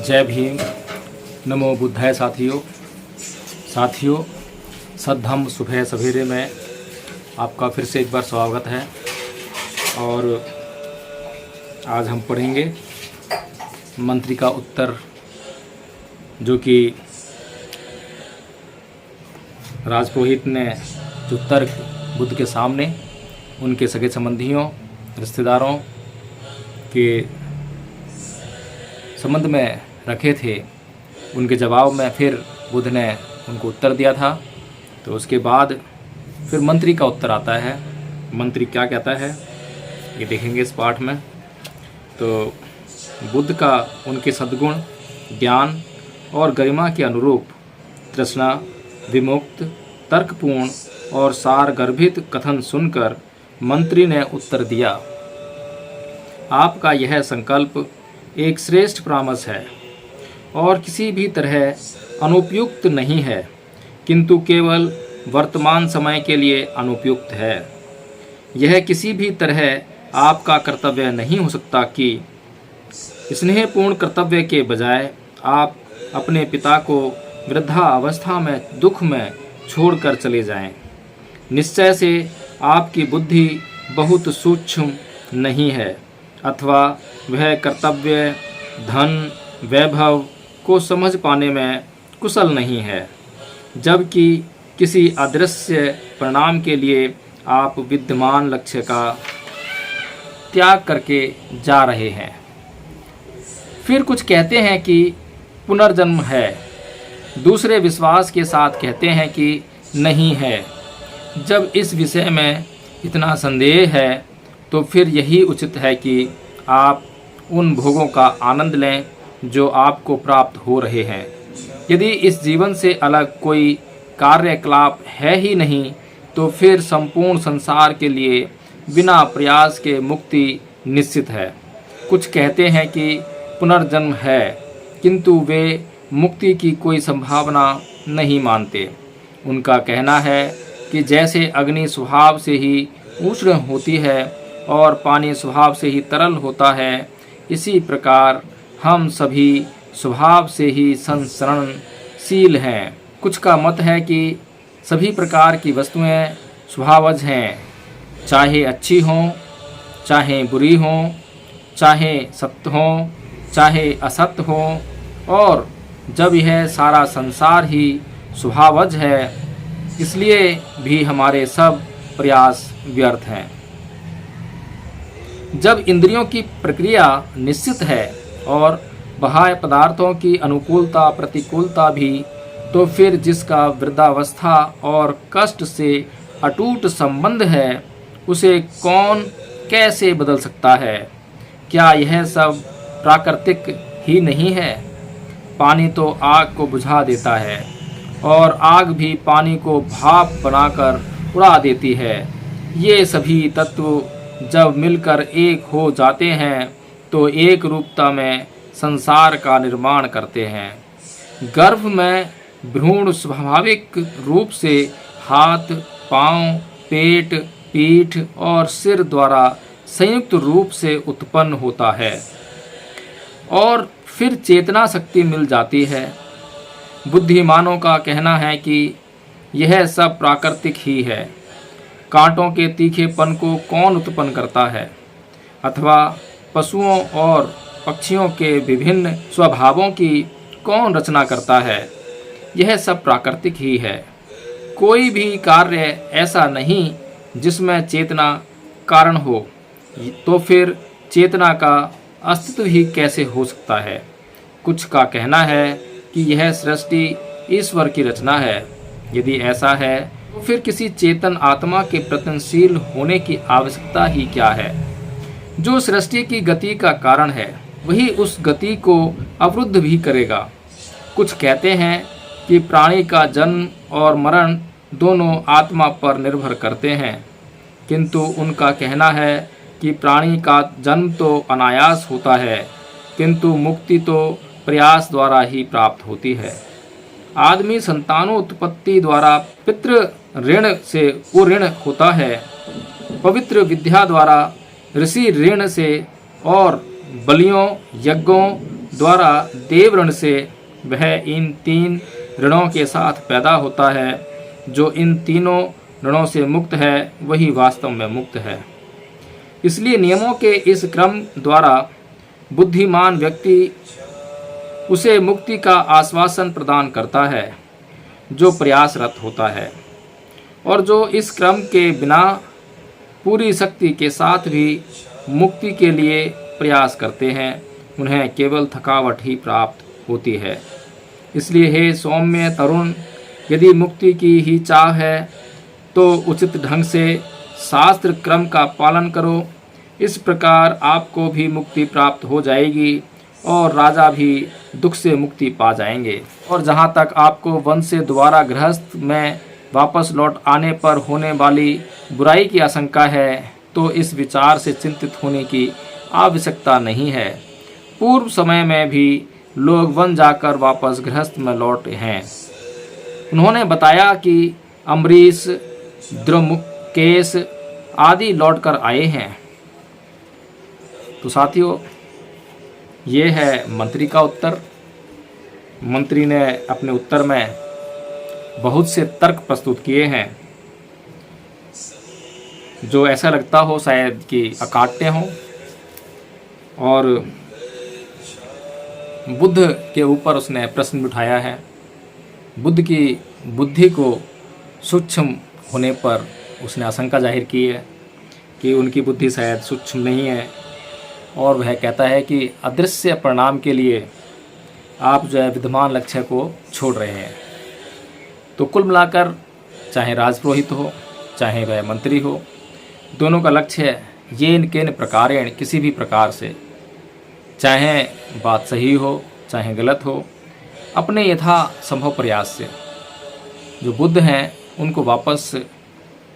जय भीम, नमो बुद्धाय। साथियों सद्धम्म सुबह सवेरे में आपका फिर से एक बार स्वागत है। और आज हम पढ़ेंगे मंत्री का उत्तर, जो कि राजपुरोहित ने जो तर्क बुद्ध के सामने उनके सगे संबंधियों, रिश्तेदारों के संबंध में रखे थे, उनके जवाब में फिर बुद्ध ने उनको उत्तर दिया था। तो उसके बाद फिर मंत्री का उत्तर आता है। मंत्री क्या कहता है ये देखेंगे इस पाठ में। तो बुद्ध का उनके सद्गुण, ज्ञान और गरिमा के अनुरूप तृष्णा विमुक्त, तर्कपूर्ण और सारगर्भित कथन सुनकर मंत्री ने उत्तर दिया, आपका यह संकल्प एक श्रेष्ठ परामर्श है और किसी भी तरह अनुपयुक्त नहीं है, किंतु केवल वर्तमान समय के लिए अनुपयुक्त है। यह किसी भी तरह आपका कर्तव्य नहीं हो सकता कि स्नेहपूर्ण कर्तव्य के बजाय आप अपने पिता को वृद्धावस्था में दुख में छोड़कर चले जाएं। निश्चय से आपकी बुद्धि बहुत सूक्ष्म नहीं है, अथवा वह कर्तव्य, धन, वैभव को समझ पाने में कुशल नहीं है, जबकि किसी अदृश्य परिणाम के लिए आप विद्यमान लक्ष्य का त्याग करके जा रहे हैं। फिर कुछ कहते हैं कि पुनर्जन्म है, दूसरे विश्वास के साथ कहते हैं कि नहीं है। जब इस विषय में इतना संदेह है तो फिर यही उचित है कि आप उन भोगों का आनंद लें जो आपको प्राप्त हो रहे हैं। यदि इस जीवन से अलग कोई कार्यकलाप है ही नहीं, तो फिर संपूर्ण संसार के लिए बिना प्रयास के मुक्ति निश्चित है। कुछ कहते हैं कि पुनर्जन्म है, किंतु वे मुक्ति की कोई संभावना नहीं मानते। उनका कहना है कि जैसे अग्नि स्वभाव से ही उष्ण होती है और पानी स्वभाव से ही तरल होता है, इसी प्रकार हम सभी स्वभाव से ही संसरणशील हैं। कुछ का मत है कि सभी प्रकार की वस्तुएं स्वभावज हैं, चाहे अच्छी हों, चाहे बुरी हों, चाहे सत्य हों, चाहे असत्य हों, और जब यह सारा संसार ही स्वभावज है, इसलिए भी हमारे सब प्रयास व्यर्थ हैं। जब इंद्रियों की प्रक्रिया निश्चित है और बाह्य पदार्थों की अनुकूलता प्रतिकूलता भी, तो फिर जिसका वृद्धावस्था और कष्ट से अटूट संबंध है, उसे कौन कैसे बदल सकता है? क्या यह सब प्राकृतिक ही नहीं है? पानी तो आग को बुझा देता है और आग भी पानी को भाप बनाकर उड़ा देती है। ये सभी तत्व जब मिलकर एक हो जाते हैं तो एक रूपता में संसार का निर्माण करते हैं। गर्भ में भ्रूण स्वाभाविक रूप से हाथ, पांव, पेट, पीठ और सिर द्वारा संयुक्त रूप से उत्पन्न होता है और फिर चेतना शक्ति मिल जाती है। बुद्धिमानों का कहना है कि यह सब प्राकृतिक ही है। कांटों के तीखेपन को कौन उत्पन्न करता है, अथवा पशुओं और पक्षियों के विभिन्न स्वभावों की कौन रचना करता है? यह सब प्राकृतिक ही है। कोई भी कार्य ऐसा नहीं जिसमें चेतना कारण हो, तो फिर चेतना का अस्तित्व ही कैसे हो सकता है? कुछ का कहना है कि यह सृष्टि ईश्वर की रचना है। यदि ऐसा है तो फिर किसी चेतन आत्मा के प्रयत्नशील होने की आवश्यकता ही क्या है? जो सृष्टि की गति का कारण है, वही उस गति को अवरुद्ध भी करेगा। कुछ कहते हैं कि प्राणी का जन्म और मरण दोनों आत्मा पर निर्भर करते हैं, किंतु उनका कहना है कि प्राणी का जन्म तो अनायास होता है, किंतु मुक्ति तो प्रयास द्वारा ही प्राप्त होती है। आदमी संतानोत्पत्ति द्वारा पितृ ऋण से उऋण होता है, पवित्र विद्या द्वारा ऋषि ऋण से, और बलियों, यज्ञों, द्वारा देव ऋण से वह इन 3 ऋणों के साथ पैदा होता है। जो इन तीनों ऋणों से मुक्त है वही वास्तव में मुक्त है। इसलिए नियमों के इस क्रम द्वारा बुद्धिमान व्यक्ति उसे मुक्ति का आश्वासन प्रदान करता है जो प्रयासरत होता है, और जो इस क्रम के बिना पूरी शक्ति के साथ भी मुक्ति के लिए प्रयास करते हैं उन्हें केवल थकावट ही प्राप्त होती है। इसलिए हे सौम्य तरुण, यदि मुक्ति की ही चाह है तो उचित ढंग से शास्त्र क्रम का पालन करो। इस प्रकार आपको भी मुक्ति प्राप्त हो जाएगी और राजा भी दुख से मुक्ति पा जाएंगे। और जहाँ तक आपको वन से दोबारा गृहस्थ में वापस लौट आने पर होने वाली बुराई की आशंका है तो इस विचार से चिंतित होने की आवश्यकता नहीं है। पूर्व समय में भी लोग वन जाकर वापस गृहस्थ में लौटे हैं। उन्होंने बताया कि अम्बरीश, द्रुमकेश आदि लौटकर आए हैं। तो साथियों, ये है मंत्री का उत्तर। मंत्री ने अपने उत्तर में बहुत से तर्क प्रस्तुत किए हैं जो ऐसा लगता हो शायद कि अकाट्य हों, और बुद्ध के ऊपर उसने प्रश्न उठाया है। बुद्ध की बुद्धि को सूक्ष्म होने पर उसने आशंका जाहिर की है कि उनकी बुद्धि शायद सूक्ष्म नहीं है, और वह कहता है कि अदृश्य परिणाम के लिए आप जो है विद्यमान लक्ष्य को छोड़ रहे हैं। तो कुल मिलाकर चाहे राजपुरोहित हो चाहे वह मंत्री हो, दोनों का लक्ष्य ये केन प्रकारेण किसी भी प्रकार से, चाहे बात सही हो चाहे गलत हो, अपने यथा संभव प्रयास से जो बुद्ध हैं उनको वापस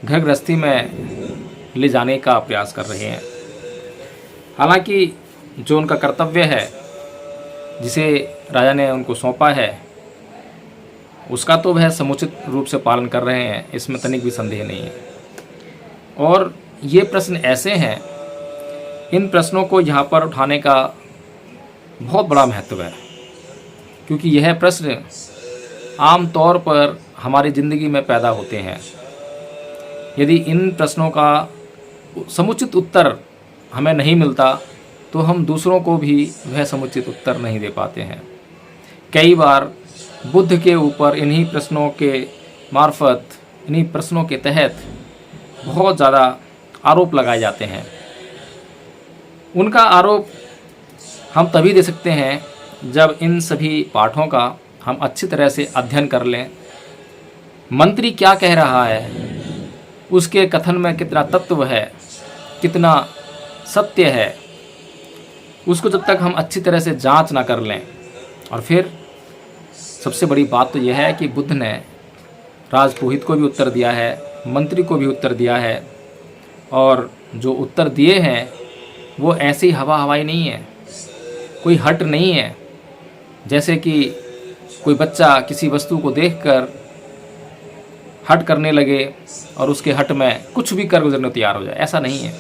घर गृहस्थी में ले जाने का प्रयास कर रहे हैं। हालांकि जो उनका कर्तव्य है जिसे राजा ने उनको सौंपा है उसका तो वह समुचित रूप से पालन कर रहे हैं, इसमें तनिक भी संदेह नहीं है। और ये प्रश्न ऐसे हैं, इन प्रश्नों को यहाँ पर उठाने का बहुत बड़ा महत्व है, क्योंकि यह प्रश्न आम तौर पर हमारी ज़िंदगी में पैदा होते हैं। यदि इन प्रश्नों का समुचित उत्तर हमें नहीं मिलता तो हम दूसरों को भी वह समुचित उत्तर नहीं दे पाते हैं। कई बार बुद्ध के ऊपर इन्हीं प्रश्नों के मार्फत, इन्हीं प्रश्नों के तहत बहुत ज़्यादा आरोप लगाए जाते हैं। उनका आरोप हम तभी दे सकते हैं जब इन सभी पाठों का हम अच्छी तरह से अध्ययन कर लें। मंत्री क्या कह रहा है, उसके कथन में कितना तत्व है, कितना सत्य है, उसको जब तक हम अच्छी तरह से जांच ना कर लें। और फिर सबसे बड़ी बात तो यह है कि बुद्ध ने राजपुरोहित को भी उत्तर दिया है, मंत्री को भी उत्तर दिया है, और जो उत्तर दिए हैं वो ऐसी हवाई नहीं है, कोई हट नहीं है। जैसे कि कोई बच्चा किसी वस्तु को देखकर हट करने लगे और उसके हट में कुछ भी कर गुजरने तैयार हो जाए, ऐसा नहीं है।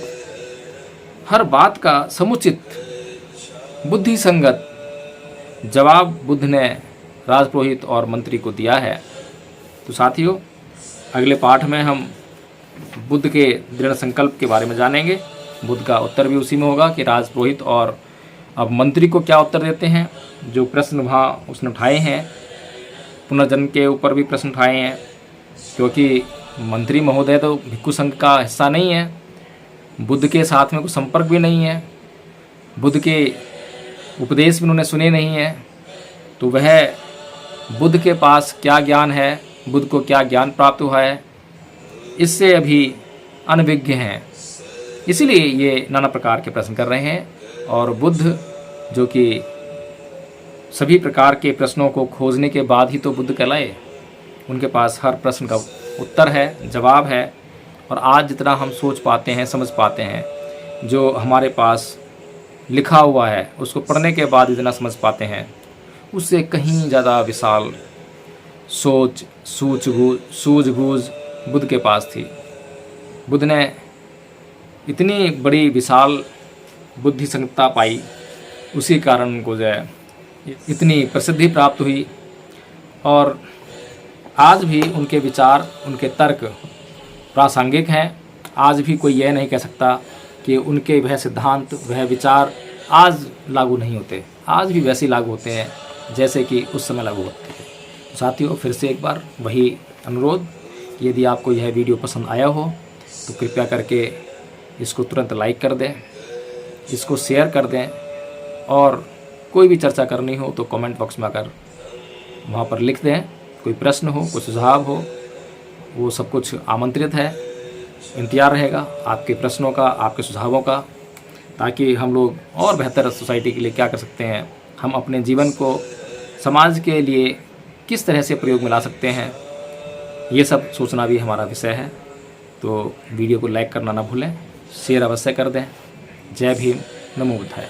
हर बात का समुचित बुद्धि संगत जवाब बुद्ध ने राजपुरोहित और मंत्री को दिया है। तो साथियों, अगले पाठ में हम बुद्ध के दृढ़ संकल्प के बारे में जानेंगे। बुद्ध का उत्तर भी उसी में होगा कि राजपुरोहित और अब मंत्री को क्या उत्तर देते हैं। जो प्रश्न वहाँ उसने उठाए हैं, पुनर्जन्म के ऊपर भी प्रश्न उठाए हैं, क्योंकि मंत्री महोदय तो भिक्षु संघ का हिस्सा नहीं है, बुद्ध के साथ में कोई संपर्क भी नहीं है, बुद्ध के उपदेश भी उन्होंने सुने नहीं हैं। तो वह बुद्ध के पास क्या ज्ञान है, बुद्ध को क्या ज्ञान प्राप्त हुआ है, इससे अभी अनभिज्ञ हैं। इसीलिए ये नाना प्रकार के प्रश्न कर रहे हैं। और बुद्ध जो कि सभी प्रकार के प्रश्नों को खोजने के बाद ही तो बुद्ध कहलाए, उनके पास हर प्रश्न का उत्तर है, जवाब है। और आज जितना हम सोच पाते हैं, समझ पाते हैं, जो हमारे पास लिखा हुआ है उसको पढ़ने के बाद जितना समझ पाते हैं, उससे कहीं ज़्यादा विशाल सोच, सूझबूझ बुद्ध के पास थी। बुद्ध ने इतनी बड़ी विशाल बुद्धि संगता पाई, उसी कारण उनको जो है इतनी प्रसिद्धि प्राप्त हुई और आज भी उनके विचार, उनके तर्क प्रासंगिक हैं। आज भी कोई यह नहीं कह सकता कि उनके वह सिद्धांत, वह विचार आज लागू नहीं होते। आज भी वैसे लागू होते हैं जैसे कि उस समय लागू होते थे। साथियों, फिर से एक बार वही अनुरोध, यदि आपको यह वीडियो पसंद आया हो तो कृपया करके इसको तुरंत लाइक कर दें, इसको शेयर कर दें और कोई भी चर्चा करनी हो तो कमेंट बॉक्स में आकर वहाँ पर लिख दें। कोई प्रश्न हो, कोई सुझाव हो, वो सब कुछ आमंत्रित है। इंतज़ार रहेगा आपके प्रश्नों का, आपके सुझावों का, ताकि हम लोग और बेहतर सोसाइटी के लिए क्या कर सकते हैं, हम अपने जीवन को समाज के लिए किस तरह से प्रयोग में ला सकते हैं, ये सब सोचना भी हमारा विषय है। तो वीडियो को लाइक करना ना भूलें, शेयर अवश्य कर दें। जय भीम, नमो बुद्धाय।